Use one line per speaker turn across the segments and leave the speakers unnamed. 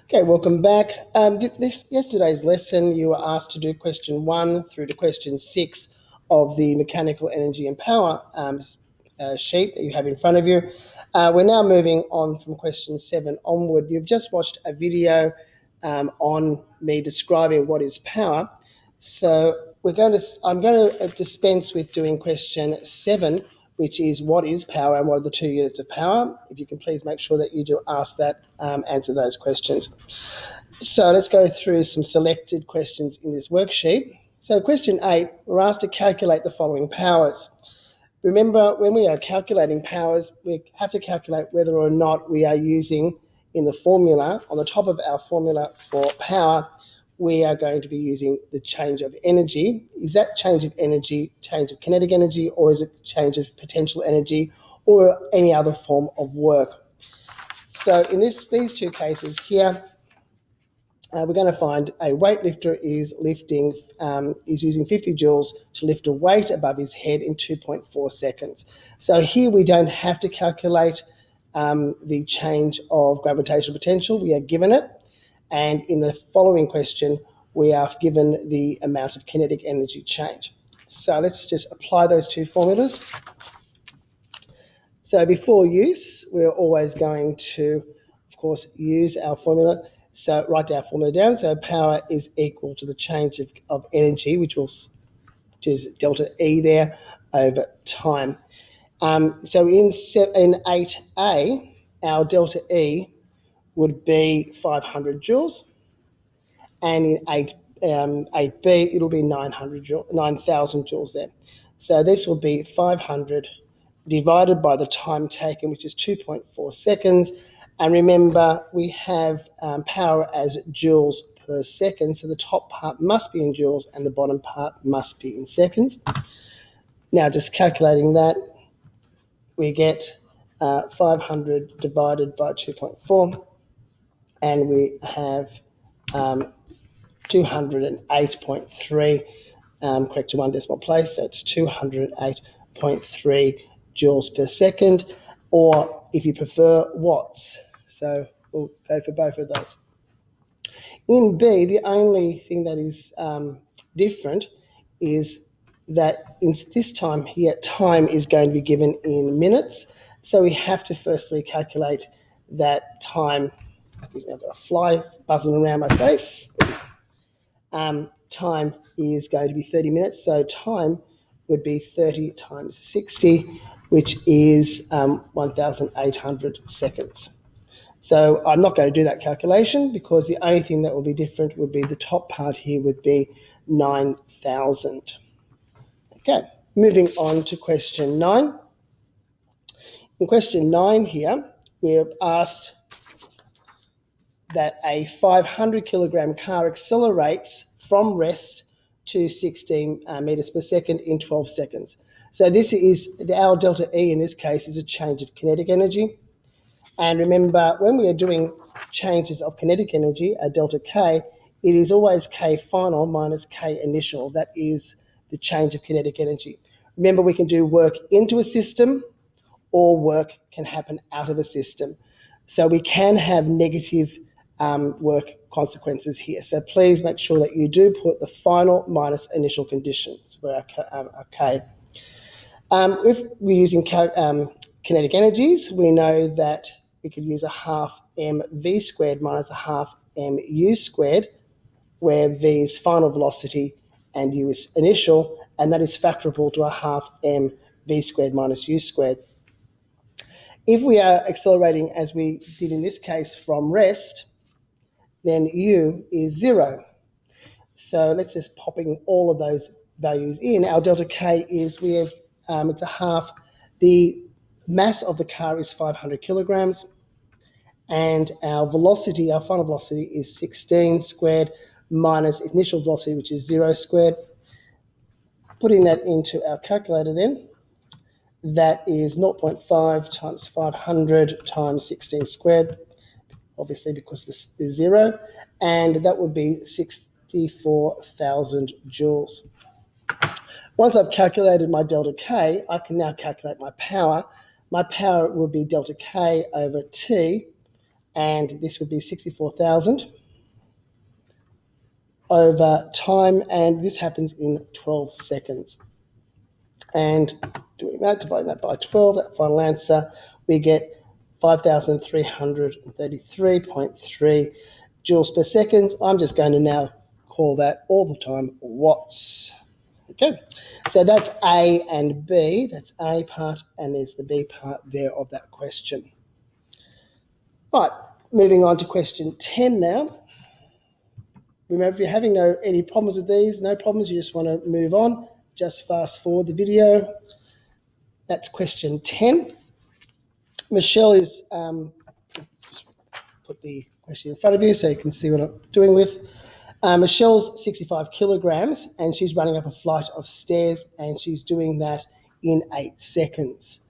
Okay, welcome back. Yesterday's lesson, you were asked to do question 1 through to question 6 of the mechanical energy and power sheet that you have in front of you. We're now moving on from question 7 onward. You've just watched a video on me describing what is power. So I'm going to dispense with doing question 7, which is what is power and what are the 2 units of power. If you can please make sure that you do ask that, answer those questions. So let's go through some selected questions in this worksheet. So question 8, we're asked to calculate the following powers. Remember, when we are calculating powers, we have to calculate whether or not we are using in the formula, on the top of our formula for power, we are going to be using the change of energy. Is that change of energy, change of kinetic energy, or is it change of potential energy, or any other form of work? So in these two cases here, we're going to find a weightlifter is using 50 joules to lift a weight above his head in 2.4 seconds. So here we don't have to calculate the change of gravitational potential. We are given it. And in the following question, we are given the amount of kinetic energy change. So let's just apply those two formulas. So before use, we're always going to, of course, use our formula. So write our formula down. So power is equal to the change of energy, which is delta E there, over time. So in 8A, our delta E would be 500 joules. And in 8B, it'll be 9,000 joules there. So this will be 500 divided by the time taken, which is 2.4 seconds. And remember, we have power as joules per second, so the top part must be in joules and the bottom part must be in seconds. Now, just calculating that, we get 500 divided by 2.4, and we have 208.3, correct to one decimal place, so it's 208.3 joules per second, or if you prefer, watts. So we'll go for both of those. In B, the only thing that is different is that in this time here, time is going to be given in minutes. So we have to firstly calculate that time. Excuse me, I've got a fly buzzing around my face. Time is going to be 30 minutes, so time would be 30 times 60, which is 1,800 seconds. So I'm not going to do that calculation because the only thing that will be different would be the top part here would be 9,000. Okay, moving on to question 9. In question 9 here, we're asked that a 500 kilogram car accelerates from rest to 16 meters per second in 12 seconds. So this is our delta E in this case is a change of kinetic energy. And remember, when we are doing changes of kinetic energy, a delta K, it is always K final minus K initial. That is the change of kinetic energy. Remember, we can do work into a system or work can happen out of a system. So we can have negative work consequences here. So please make sure that you do put the final minus initial conditions for our K. If we're using kinetic energies, we know that we could use a half mv squared minus a half mu squared, where v is final velocity and u is initial, and that is factorable to a half mv squared minus u squared. If we are accelerating, as we did in this case, from rest, then u is 0. So let's just popping all of those values in. Our delta K is, it's a half. The mass of the car is 500 kilograms, and our velocity, our final velocity, is 16 squared minus initial velocity, which is 0 squared. Putting that into our calculator then, that is 0.5 times 500 times 16 squared, obviously because this is 0, and that would be 64,000 joules. Once I've calculated my delta K, I can now calculate my power. My power will be delta K over T, and this would be 64,000 over time, and this happens in 12 seconds. And doing that, dividing that by 12, that final answer, we get 5,333.3 joules per second. I'm just going to now call that all the time watts. Okay, so that's A and B. That's A part, and there's the B part there of that question. Right, moving on to question 10 now. Remember, if you're having any problems with these, no problems, you just want to move on, just fast forward the video. That's question 10. Michelle is, just put the question in front of you so you can see what I'm doing with. Michelle's 65 kilograms, and she's running up a flight of stairs, and she's doing that in 8 seconds.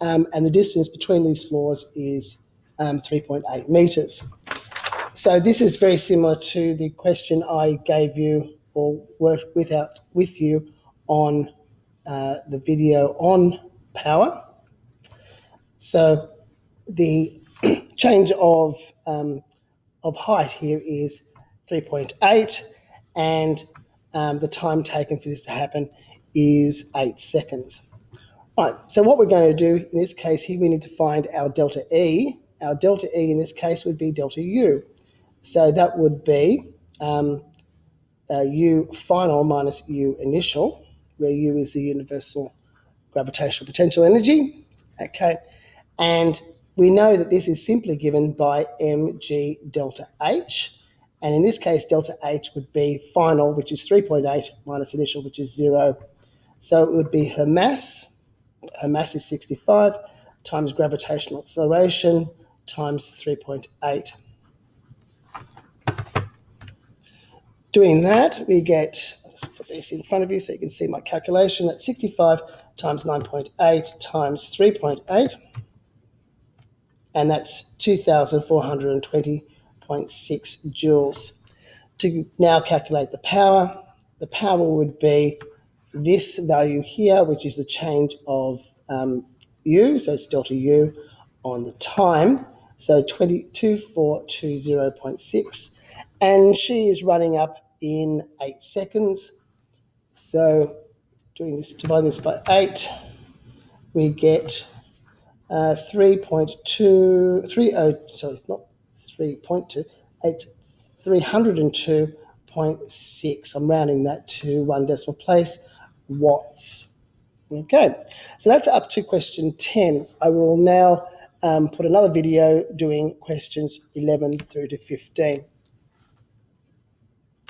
And the distance between these floors is 3.8 meters. So this is very similar to the question I gave you or worked with you on the video on power. So the change of height here is 3.8, and the time taken for this to happen is 8 seconds. All right, so what we're going to do in this case here, we need to find our delta E. Our delta E in this case would be delta U. So that would be U final minus U initial, where U is the universal gravitational potential energy. Okay, and we know that this is simply given by mg delta H. And in this case, delta H would be final, which is 3.8, minus initial, which is 0. So it would be her mass. Her mass is 65, times gravitational acceleration, times 3.8. Doing that, we get, I'll just put this in front of you so you can see my calculation. That's 65 times 9.8 times 3.8, and that's 2,420.6 joules. To now calculate the power would be this value here, which is the change of U, so it's delta U on the time, so 22420.6, and she is running up in 8 seconds. So doing this, dividing this by 8, we get 3.230. Sorry, it's not 3.2. It's 302.6. I'm rounding that to 1 decimal place, watts. Okay, so that's up to question 10. I will now put another video doing questions 11 through to 15.